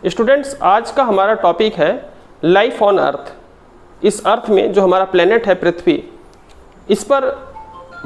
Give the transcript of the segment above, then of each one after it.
Students, आज का हमारा टॉपिक है लाइफ ऑन अर्थ। इस अर्थ में जो हमारा प्लेनेट है पृथ्वी, इस पर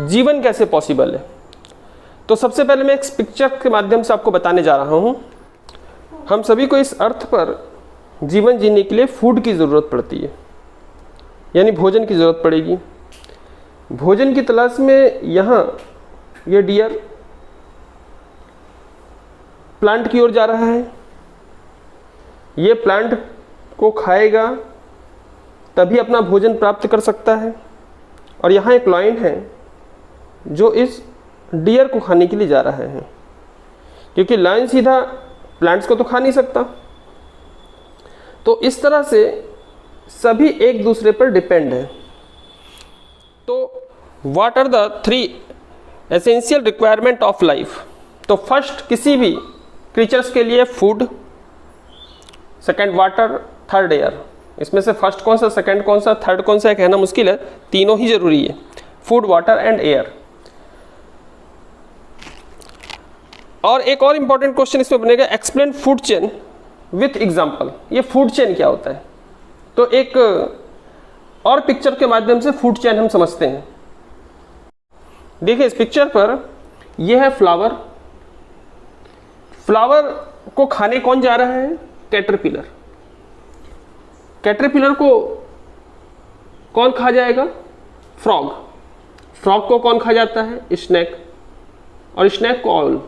जीवन कैसे पॉसिबल है। तो सबसे पहले मैं एक पिक्चर के माध्यम से आपको बताने जा रहा हूँ। हम सभी को इस अर्थ पर जीवन जीने के लिए फूड की ज़रूरत पड़ती है, यानी भोजन की ज़रूरत पड़ेगी। भोजन की तलाश में यहाँ ये डियर प्लांट की ओर जा रहा है। ये प्लांट को खाएगा तभी अपना भोजन प्राप्त कर सकता है। और यहाँ एक लायन है जो इस डियर को खाने के लिए जा रहा है, क्योंकि लायन सीधा प्लांट्स को तो खा नहीं सकता। तो इस तरह से सभी एक दूसरे पर डिपेंड है। तो what are the 3 essential requirement of life. तो फर्स्ट, किसी भी क्रीचर्स के लिए food, second water, third air. इसमें से फर्स्ट कौन सा, सेकंड कौन सा, थर्ड कौन सा है कहना मुश्किल है, तीनों ही जरूरी है, फूड, वाटर एंड एयर। और एक और इंपॉर्टेंट क्वेश्चन इसमें बनेगा, explain food chain with example. ये फूड चेन क्या होता है? तो एक और पिक्चर के माध्यम से फूड चेन हम समझते हैं। देखिए इस पिक्चर पर यह है फ्लावर। फ्लावर को खाने कौन जा रहा है? कैटरपिलर। कैटरपिलर को कौन खा जाएगा? फ्रॉग। फ्रॉग को कौन खा जाता है? स्नेक। और स्नेक को ऑल।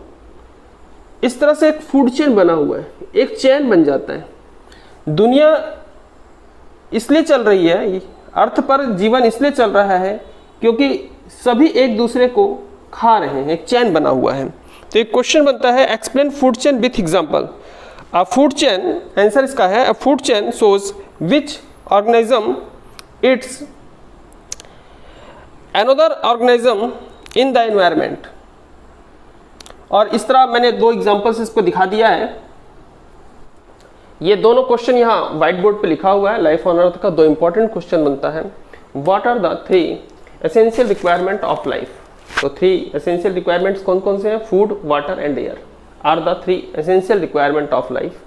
इस तरह से एक फूड चेन बना हुआ है, एक चेन बन जाता है। दुनिया इसलिए चल रही है, अर्थ पर जीवन इसलिए चल रहा है क्योंकि सभी एक दूसरे को खा रहे हैं, एक चेन बना हुआ है। तो एक क्वेश्चन बनता है, explain food chain with example. A food chain, answer इसका है, अ food chain shows which organism it's another organism in the environment. और इस तरह मैंने 2 एग्जांपल्स इसको दिखा दिया है। ये दोनों क्वेश्चन यहाँ व्हाइट बोर्ड पे लिखा हुआ है। लाइफ ऑन अर्थ का 2 इंपॉर्टेंट क्वेश्चन बनता है, what are the 3 essential requirement of life. तो 3 एसेंशियल रिक्वायरमेंट्स कौन कौन से हैं? Food, water and air are the 3 essential requirement of life.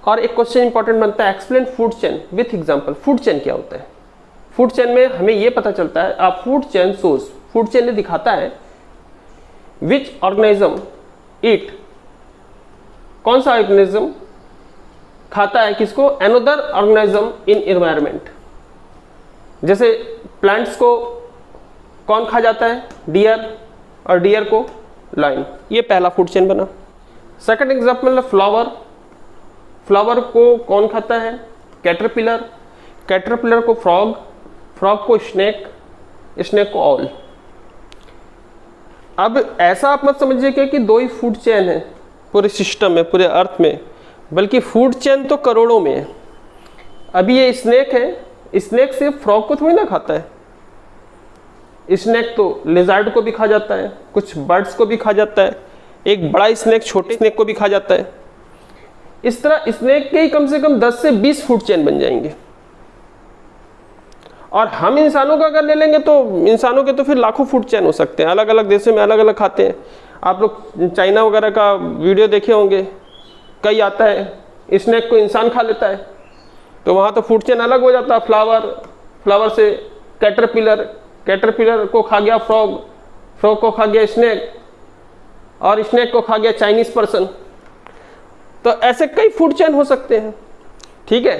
और एक क्वेश्चन इंपॉर्टेंट बनता है, explain food chain with example. Food chain क्या होता है? फूड चेन में हमें ये पता चलता है, आप food chain shows, food chain ने दिखाता है विच ऑर्गेनिज्म ईट, कौन सा ऑर्गेनिज्म खाता है किसको? Another organism in environment. जैसे प्लांट्स को कौन खा जाता है? डियर। और डियर को लायन। ये पहला फूड चेन बना। सेकंड एग्जांपल है फ्लावर। फ्लावर को कौन खाता है? कैटरपिलर। कैटरपिलर को फ्रॉग, फ्रॉग को स्नेक, स्नेक को ऑल। अब ऐसा आप मत समझिए कि 2 ही फूड चेन है पूरे सिस्टम में, पूरे अर्थ में, बल्कि फूड चेन तो करोड़ों में है। अभी ये स्नेक है, स्नेक सिर्फ फ्रॉग को थोड़ी ना खाता है। स्नेक तो लिजर्ड को भी खा जाता है, कुछ बर्ड्स को भी खा जाता है, एक बड़ा स्नेक छोटे स्नेक को भी खा जाता है। इस तरह स्नेक के ही कम से कम 10 से 20 फूड चेन बन जाएंगे। और हम इंसानों का अगर ले लेंगे तो इंसानों के तो फिर लाखों फूड चेन हो सकते हैं, अलग अलग देशों में अलग अलग खाते हैं। आप लोग चाइना वगैरह का वीडियो देखे होंगे, कई आता है स्नेक को इंसान खा लेता है, तो वहाँ तो फूड चेन अलग हो जाता है। फ्लावर, फ्लावर से कैटरपिलर, कैटरपिलर को खा गया फ्रॉग, फ्रॉग को खा गया स्नेक, और स्नेक को खा गया चाइनीज पर्सन। तो ऐसे कई फूड चेन हो सकते हैं, ठीक है।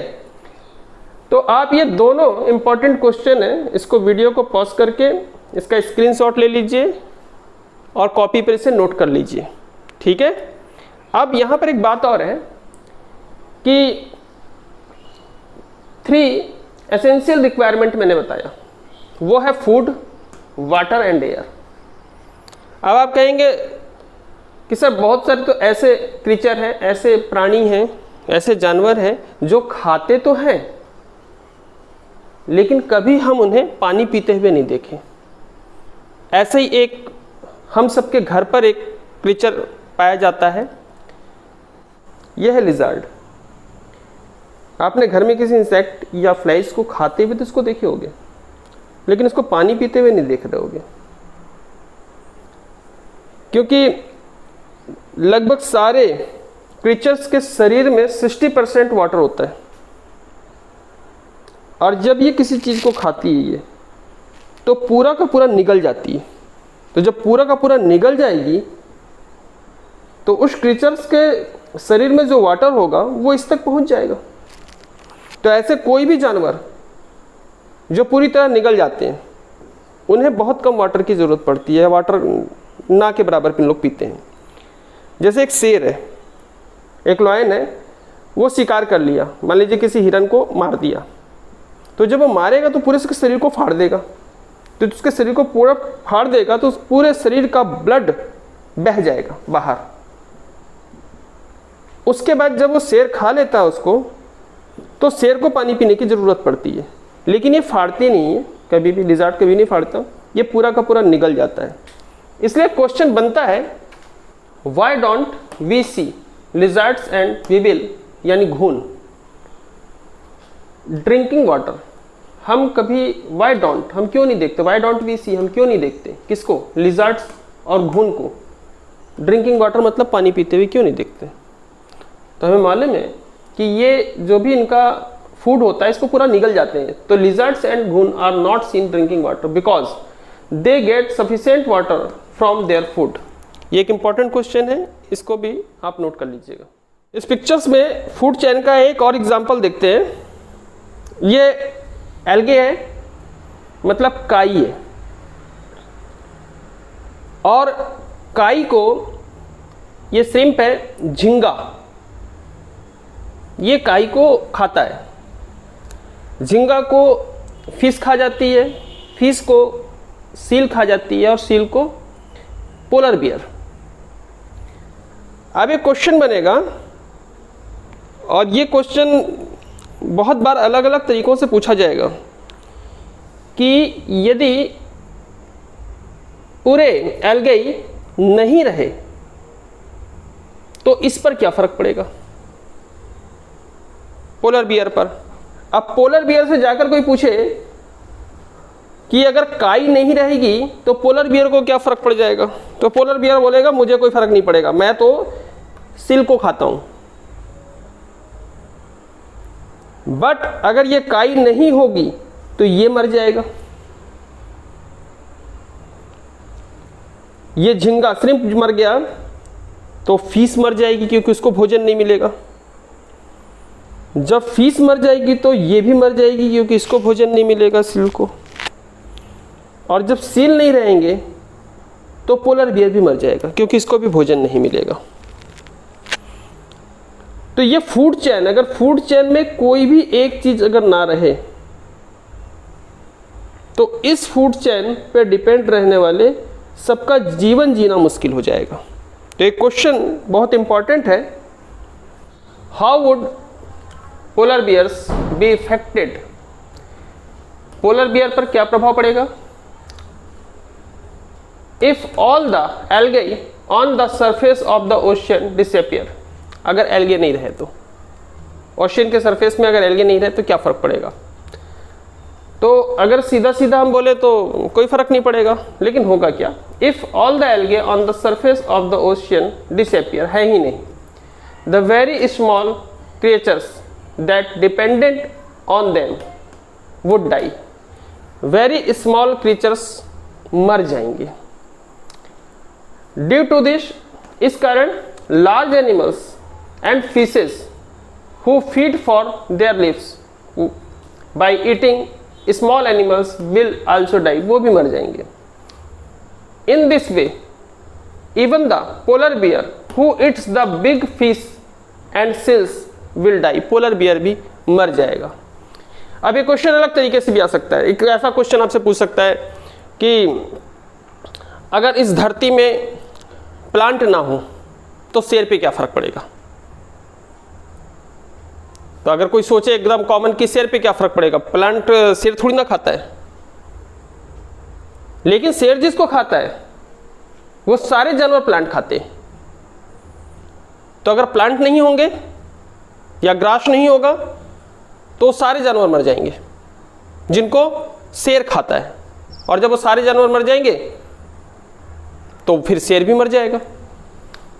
तो आप ये दोनों इंपॉर्टेंट क्वेश्चन है, इसको वीडियो को पॉज करके इसका स्क्रीनशॉट ले लीजिए और कॉपी पर इसे नोट कर लीजिए, ठीक है। अब यहाँ पर एक बात और है कि 3 एसेंशियल रिक्वायरमेंट मैंने बताया, वो है फूड, वाटर एंड एयर। अब आप कहेंगे कि सर बहुत सारे तो ऐसे क्रीचर हैं, ऐसे प्राणी हैं, ऐसे जानवर हैं जो खाते तो हैं लेकिन कभी हम उन्हें पानी पीते हुए नहीं देखे। ऐसे ही एक हम सबके घर पर एक क्रीचर पाया जाता है, यह है लिजर्ड। आपने घर में किसी इंसेक्ट या फ्लाइज को खाते हुए तो इसको देखे होंगे, लेकिन इसको पानी पीते हुए नहीं देख रहे होंगे, क्योंकि लगभग सारे क्रीचर्स के शरीर में 60% वाटर होता है, और जब ये किसी चीज़ को खाती है ये, तो पूरा का पूरा निगल जाती है। तो जब पूरा का पूरा निगल जाएगी तो उस क्रीचर्स के शरीर में जो वाटर होगा वो इस तक पहुंच जाएगा। तो ऐसे कोई भी जानवर जो पूरी तरह निगल जाते हैं उन्हें बहुत कम वाटर की ज़रूरत पड़ती है, वाटर ना के बराबर भी लोग पीते हैं। जैसे एक शेर है, एक लॉयन है, वो शिकार कर लिया, मान लीजिए किसी हिरन को मार दिया, तो जब वो मारेगा तो पूरे उसके शरीर को फाड़ देगा। तो उसके शरीर को पूरा फाड़ देगा तो उस पूरे शरीर का ब्लड बह जाएगा बाहर। उसके बाद जब वो शेर खा लेता है उसको, तो शेर को पानी पीने की ज़रूरत पड़ती है, लेकिन ये फाड़ती नहीं है, कभी भी लिज़ार्ड कभी नहीं फाड़ता, ये पूरा का पूरा निगल जाता है। इसलिए क्वेश्चन बनता है, why don't we see lizards and weevil यानी घून ड्रिंकिंग वाटर? हम कभी वाई डोंट, हम क्यों नहीं देखते, वाई डोंट वी सी, हम क्यों नहीं देखते किसको, लिज़ार्ड्स और घून को ड्रिंकिंग वाटर मतलब पानी पीते हुए क्यों नहीं देखते? तो हमें मालूम है कि ये जो भी इनका फूड होता है इसको पूरा निगल जाते हैं। तो लिज़ार्ड्स एंड घून are not seen drinking water because they get sufficient water from their food. ये एक इंपॉर्टेंट क्वेश्चन है, इसको भी आप नोट कर लीजिएगा। इस पिक्चर्स में फूड चेन का एक और एग्जांपल देखते हैं। ये एल्गे है, मतलब काई है, और काई को, ये श्रिम्प है झींगा, ये काई को खाता है। झींगा को फिश खा जाती है, फिश को सील खा जाती है, और सील को पोलर बियर। अब एक क्वेश्चन बनेगा, और ये क्वेश्चन बहुत बार अलग अलग तरीकों से पूछा जाएगा कि यदि पूरे एल्गेई नहीं रहे तो इस पर क्या फर्क पड़ेगा, पोलर बियर पर। अब पोलर बियर से जाकर कोई पूछे कि अगर काई नहीं रहेगी तो पोलर बियर को क्या फर्क पड़ जाएगा, तो पोलर बियर बोलेगा मुझे कोई फर्क नहीं पड़ेगा, मैं तो सील को खाता हूं। बट अगर ये काई नहीं होगी तो ये मर जाएगा, ये झींगा श्रिम्प मर गया तो फिश मर जाएगी क्योंकि उसको भोजन नहीं मिलेगा। जब फिश मर जाएगी तो ये भी मर जाएगी क्योंकि इसको भोजन नहीं मिलेगा सील को। और जब सील नहीं रहेंगे तो पोलर बियर भी मर जाएगा क्योंकि इसको भी भोजन नहीं मिलेगा। तो ये फूड चेन, अगर फूड चेन में कोई भी एक चीज अगर ना रहे तो इस फूड चेन पे डिपेंड रहने वाले सबका जीवन जीना मुश्किल हो जाएगा। तो एक क्वेश्चन बहुत इंपॉर्टेंट है, how would polar bears be affected? Polar bear पर क्या प्रभाव पड़ेगा? If all the algae on the surface of the ocean disappear, अगर एल्गे नहीं रहे तो ओशियन के सरफेस में अगर एल्गे नहीं रहे तो क्या फर्क पड़ेगा? तो अगर सीधा सीधा हम बोले तो कोई फर्क नहीं पड़ेगा, लेकिन होगा क्या? If all the algae on the surface of the ocean disappear, है ही नहीं, the very small creatures that dependent on them would die, very small creatures मर जाएंगे। ड्यू टू दिस, इस कारण large animals and fishes who feed for their lives by eating small animals will also die, वो भी मर जाएंगे। In this way even the polar bear who eats the big fish and seals will die, polar bear भी मर जाएगा। अब ये question अलग तरीके से भी आ सकता है। एक ऐसा क्वेश्चन आपसे पूछ सकता है कि अगर इस धरती में प्लांट ना हो तो शेर पे क्या फर्क पड़ेगा? तो अगर कोई सोचे एकदम कॉमन कि शेर पे क्या फर्क पड़ेगा, प्लांट शेर थोड़ी ना खाता है, लेकिन शेर जिसको खाता है वो सारे जानवर प्लांट खाते हैं। तो अगर प्लांट नहीं होंगे या ग्रास नहीं होगा तो सारे जानवर मर जाएंगे जिनको शेर खाता है, और जब वो सारे जानवर मर जाएंगे तो फिर शेर भी मर जाएगा।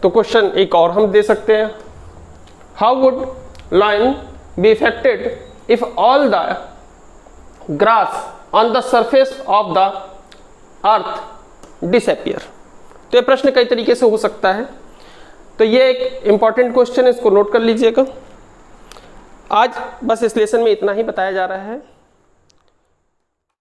तो क्वेश्चन एक और हम दे सकते हैं, how would lion be affected if all the grass on the surface of the earth disappear. तो ये प्रश्न कई तरीके से हो सकता है, तो ये एक इंपॉर्टेंट क्वेश्चन है, इसको नोट कर लीजिएगा। आज बस इस लेसन में इतना ही बताया जा रहा है।